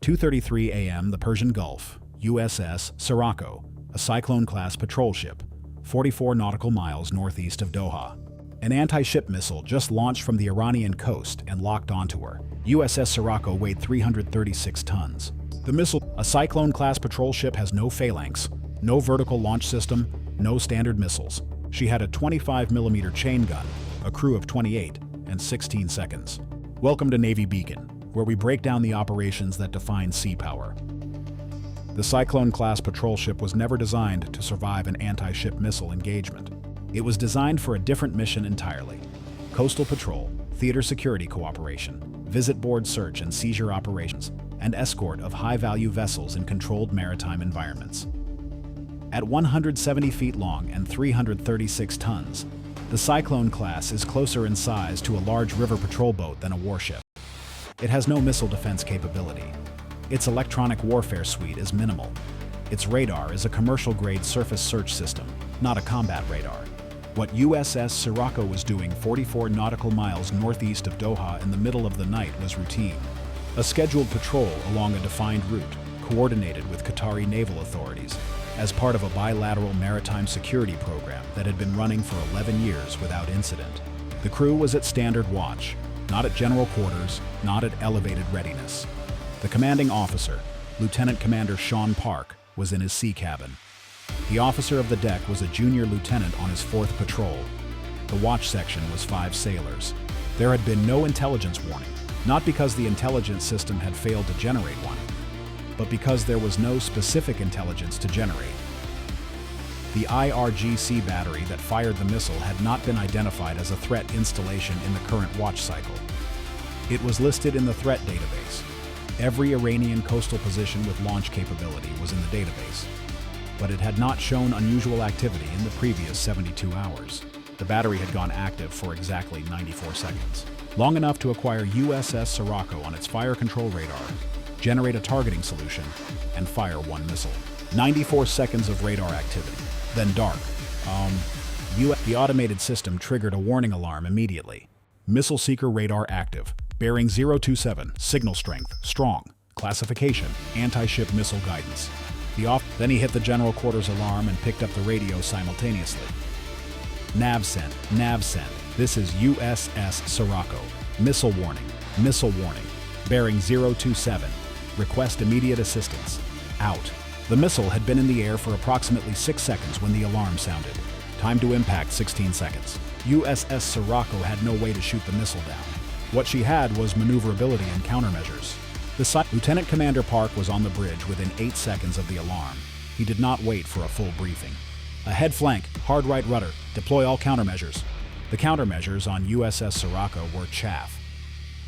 2:33 a.m. The Persian Gulf, USS Sirocco, a Cyclone-class patrol ship, 44 nautical miles northeast of Doha. An anti-ship missile just launched from the Iranian coast and locked onto her. USS Sirocco weighed 336 tons. The missile, a Cyclone-class patrol ship, has no phalanx, no vertical launch system, no standard missiles. She had a 25mm chain gun, a crew of 28, and 16 seconds. Welcome to Navy Beacon, where we break down the operations that define sea power. The Cyclone-class patrol ship was never designed to survive an anti-ship missile engagement. It was designed for a different mission entirely: coastal patrol, theater security cooperation, visit board search and seizure operations, and escort of high-value vessels in controlled maritime environments. At 170 feet long and 336 tons, the Cyclone-class is closer in size to a large river patrol boat than a warship. It has no missile defense capability. Its electronic warfare suite is minimal. Its radar is a commercial-grade surface search system, not a combat radar. What USS Sirocco was doing 44 nautical miles northeast of Doha in the middle of the night was routine. A scheduled patrol along a defined route, coordinated with Qatari naval authorities, as part of a bilateral maritime security program that had been running for 11 years without incident. The crew was at standard watch, not at general quarters, not at elevated readiness. The commanding officer, Lieutenant Commander Sean Park, was in his sea cabin. The officer of the deck was a junior lieutenant on his 4th patrol. The watch section was 5 sailors. There had been no intelligence warning, not because the intelligence system had failed to generate one, but because there was no specific intelligence to generate. The IRGC battery that fired the missile had not been identified as a threat installation in the current watch cycle. It was listed in the threat database. Every Iranian coastal position with launch capability was in the database, but it had not shown unusual activity in the previous 72 hours. The battery had gone active for exactly 94 seconds, long enough to acquire USS Sirocco on its fire control radar, generate a targeting solution, and fire one missile. 94 seconds of radar activity, then dark. The automated system triggered a warning alarm immediately. Missile seeker radar active. Bearing 027, signal strength, strong, classification, anti-ship missile guidance. Then he hit the general quarters alarm and picked up the radio simultaneously. Nav sent, this is USS Sirocco. Missile warning, bearing 027, request immediate assistance, out. The missile had been in the air for approximately 6 seconds when the alarm sounded. Time to impact 16 seconds. USS Sirocco had no way to shoot the missile down. What she had was maneuverability and countermeasures. Lieutenant Commander Park was on the bridge within 8 seconds of the alarm. He did not wait for a full briefing. Ahead flank, hard right rudder, deploy all countermeasures. The countermeasures on USS Sirocco were chaff,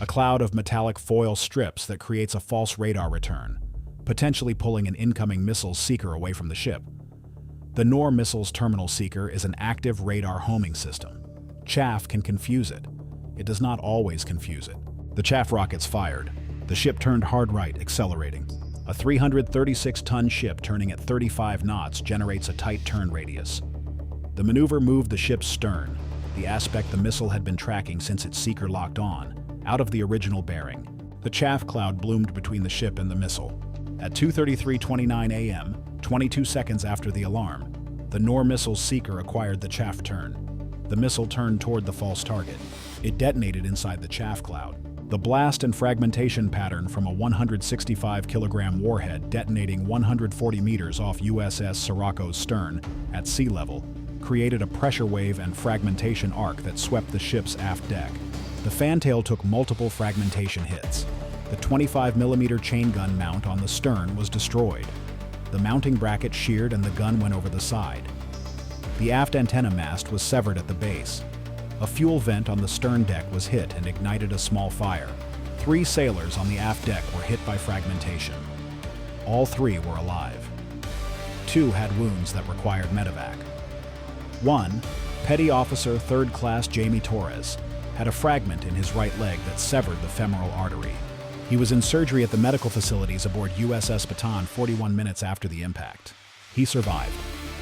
a cloud of metallic foil strips that creates a false radar return, potentially pulling an incoming missile seeker away from the ship. The Noor missile's terminal seeker is an active radar homing system. Chaff can confuse it. It does not always confuse it. The chaff rockets fired. The ship turned hard right, accelerating. A 336-ton ship turning at 35 knots generates a tight turn radius. The maneuver moved the ship's stern, the aspect the missile had been tracking since its seeker locked on, out of the original bearing. The chaff cloud bloomed between the ship and the missile. At 2:33:29 a.m., 22 seconds after the alarm, the Noor missile's seeker acquired the chaff turn. The missile turned toward the false target. It detonated inside the chaff cloud. The blast and fragmentation pattern from a 165-kilogram warhead detonating 140 meters off USS Sirocco's stern at sea level created a pressure wave and fragmentation arc that swept the ship's aft deck. The fantail took multiple fragmentation hits. The 25mm chain gun mount on the stern was destroyed. The mounting bracket sheared and the gun went over the side. The aft antenna mast was severed at the base. A fuel vent on the stern deck was hit and ignited a small fire. 3 sailors on the aft deck were hit by fragmentation. All 3 were alive. 2 had wounds that required medevac. 1, Petty Officer 3rd Class Jamie Torres, had a fragment in his right leg that severed the femoral artery. He was in surgery at the medical facilities aboard USS Bataan 41 minutes after the impact. He survived.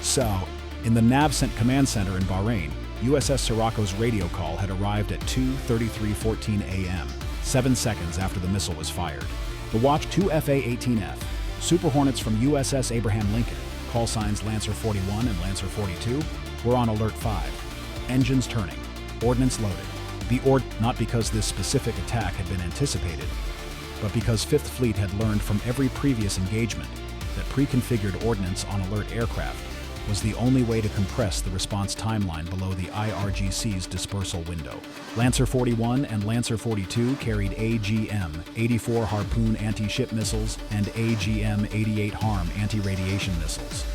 So, in the NAVCENT command center in Bahrain, USS Sirocco's radio call had arrived at 2:33:14 a.m., 7 seconds after the missile was fired. The Watch 2 FA-18F, Super Hornets from USS Abraham Lincoln, call signs Lancer 41 and Lancer 42, were on Alert 5. Engines turning, ordnance loaded. Not because this specific attack had been anticipated, but because Fifth Fleet had learned from every previous engagement that pre-configured ordnance on alert aircraft was the only way to compress the response timeline below the IRGC's dispersal window. Lancer 41 and Lancer 42 carried AGM-84 Harpoon anti-ship missiles and AGM-88 HARM anti-radiation missiles.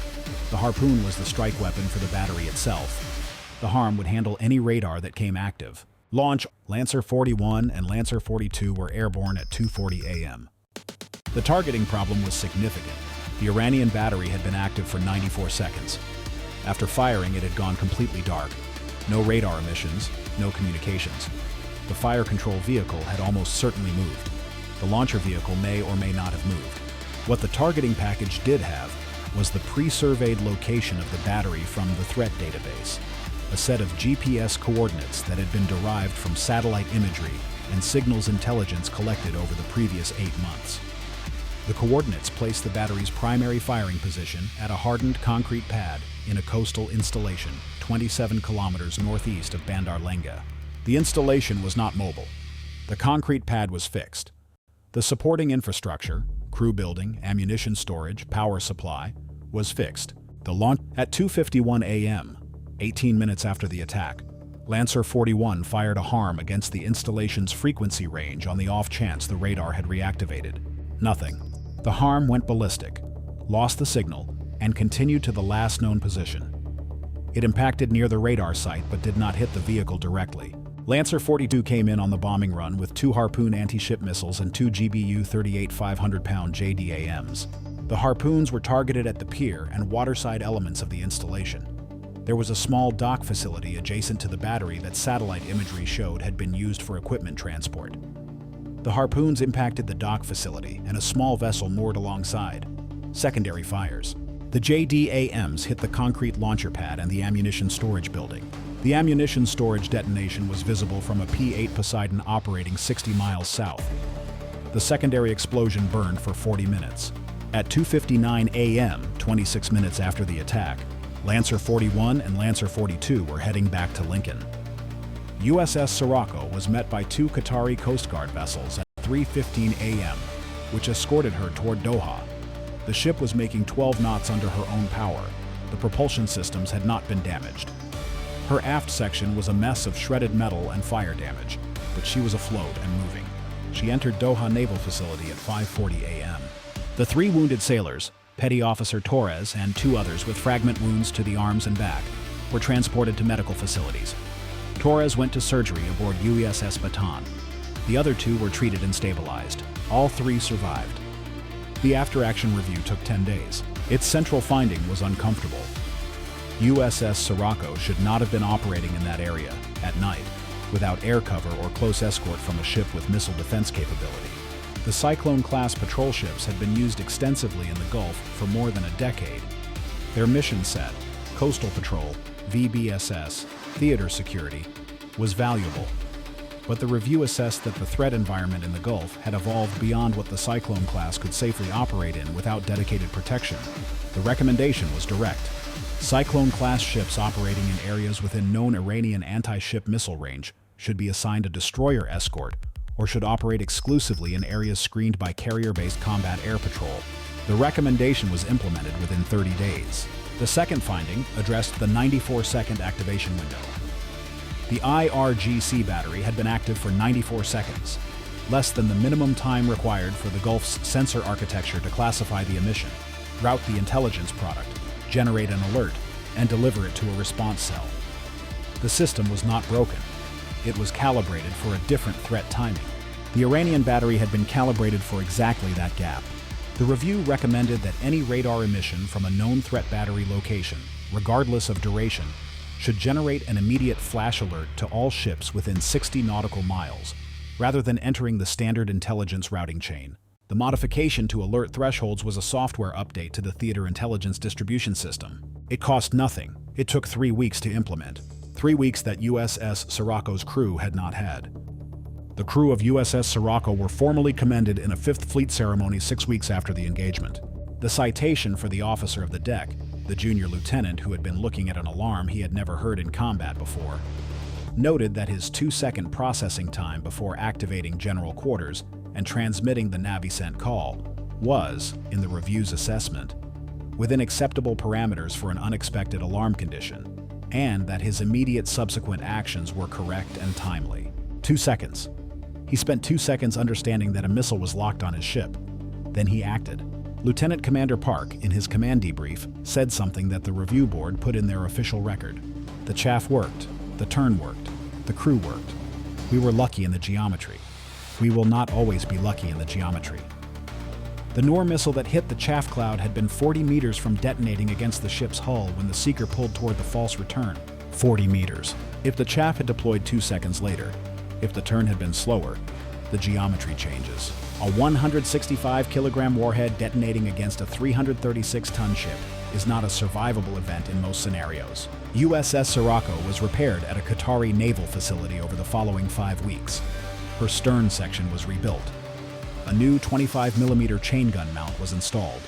The Harpoon was the strike weapon for the battery itself. The HARM would handle any radar that came active. Launch. Lancer 41 and Lancer 42 were airborne at 2:40 a.m. The targeting problem was significant. The Iranian battery had been active for 94 seconds. After firing, it had gone completely dark. No radar emissions, no communications. The fire control vehicle had almost certainly moved. The launcher vehicle may or may not have moved. What the targeting package did have was the pre-surveyed location of the battery from the threat database, a set of GPS coordinates that had been derived from satellite imagery and signals intelligence collected over the previous 8 months. The coordinates placed the battery's primary firing position at a hardened concrete pad in a coastal installation 27 kilometers northeast of Bandar Lenga. The installation was not mobile. The concrete pad was fixed. The supporting infrastructure, crew building, ammunition storage, power supply, was fixed. The launch at 2:51 a.m., 18 minutes after the attack, Lancer 41 fired a HARM against the installation's frequency range on the off chance the radar had reactivated. Nothing. The HARM went ballistic, lost the signal, and continued to the last known position. It impacted near the radar site but did not hit the vehicle directly. Lancer 42 came in on the bombing run with 2 Harpoon anti-ship missiles and 2 GBU-38 500-pound JDAMs. The Harpoons were targeted at the pier and waterside elements of the installation. There was a small dock facility adjacent to the battery that satellite imagery showed had been used for equipment transport. The Harpoons impacted the dock facility and a small vessel moored alongside. Secondary fires. The JDAMs hit the concrete launcher pad and the ammunition storage building. The ammunition storage detonation was visible from a P-8 Poseidon operating 60 miles south. The secondary explosion burned for 40 minutes. At 2:59 a.m., 26 minutes after the attack, Lancer 41 and Lancer 42 were heading back to Lincoln. USS Sirocco was met by 2 Qatari Coast Guard vessels at 3:15 a.m., which escorted her toward Doha. The ship was making 12 knots under her own power. The propulsion systems had not been damaged. Her aft section was a mess of shredded metal and fire damage, but she was afloat and moving. She entered Doha Naval Facility at 5:40 a.m. The 3 wounded sailors, Petty Officer Torres and 2 others with fragment wounds to the arms and back, were transported to medical facilities. Torres went to surgery aboard USS Bataan. The other 2 were treated and stabilized. All 3 survived. The after-action review took 10 days. Its central finding was uncomfortable. USS Sirocco should not have been operating in that area, at night, without air cover or close escort from a ship with missile defense capability. The Cyclone-class patrol ships had been used extensively in the Gulf for more than a decade. Their mission set, coastal patrol, VBSS, theater security, was valuable. But the review assessed that the threat environment in the Gulf had evolved beyond what the Cyclone-class could safely operate in without dedicated protection. The recommendation was direct. Cyclone-class ships operating in areas within known Iranian anti-ship missile range should be assigned a destroyer escort or should operate exclusively in areas screened by carrier-based combat air patrol. The recommendation was implemented within 30 days. The second finding addressed the 94-second activation window. The IRGC battery had been active for 94 seconds, less than the minimum time required for the Gulf's sensor architecture to classify the emission, route the intelligence product, generate an alert, and deliver it to a response cell. The system was not broken. It was calibrated for a different threat timing. The Iranian battery had been calibrated for exactly that gap. The review recommended that any radar emission from a known threat battery location, regardless of duration, should generate an immediate flash alert to all ships within 60 nautical miles, rather than entering the standard intelligence routing chain. The modification to alert thresholds was a software update to the theater intelligence distribution system. It cost nothing. It took 3 weeks to implement. 3 weeks that USS Sirocco's crew had not had. The crew of USS Sirocco were formally commended in a Fifth Fleet ceremony 6 weeks after the engagement. The citation for the officer of the deck, the junior lieutenant who had been looking at an alarm he had never heard in combat before, noted that his 2-second processing time before activating general quarters and transmitting the Navy-sent call was, in the review's assessment, within acceptable parameters for an unexpected alarm condition, and that his immediate subsequent actions were correct and timely. 2 seconds. He spent 2 seconds understanding that a missile was locked on his ship. Then he acted. Lieutenant Commander Park, in his command debrief, said something that the review board put in their official record. The chaff worked. The turn worked. The crew worked. We were lucky in the geometry. We will not always be lucky in the geometry. The Noor missile that hit the chaff cloud had been 40 meters from detonating against the ship's hull when the seeker pulled toward the false return. 40 meters. If the chaff had deployed 2 seconds later, if the turn had been slower, the geometry changes. A 165-kilogram warhead detonating against a 336-ton ship is not a survivable event in most scenarios. USS Sirocco was repaired at a Qatari naval facility over the following 5 weeks. Her stern section was rebuilt. A new 25mm chain gun mount was installed.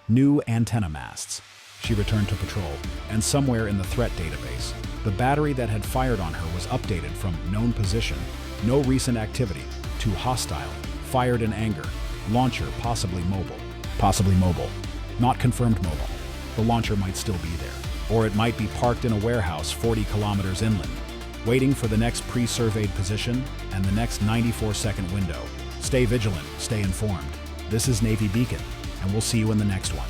New antenna masts. She returned to patrol, and somewhere in the threat database, the battery that had fired on her was updated from known position, no recent activity, to hostile, fired in anger, launcher possibly mobile. Possibly mobile. Not confirmed mobile. The launcher might still be there. Or it might be parked in a warehouse 40 kilometers inland, waiting for the next pre-surveyed position and the next 94-second window. Stay vigilant, stay informed. This is Navy Beacon, and we'll see you in the next one.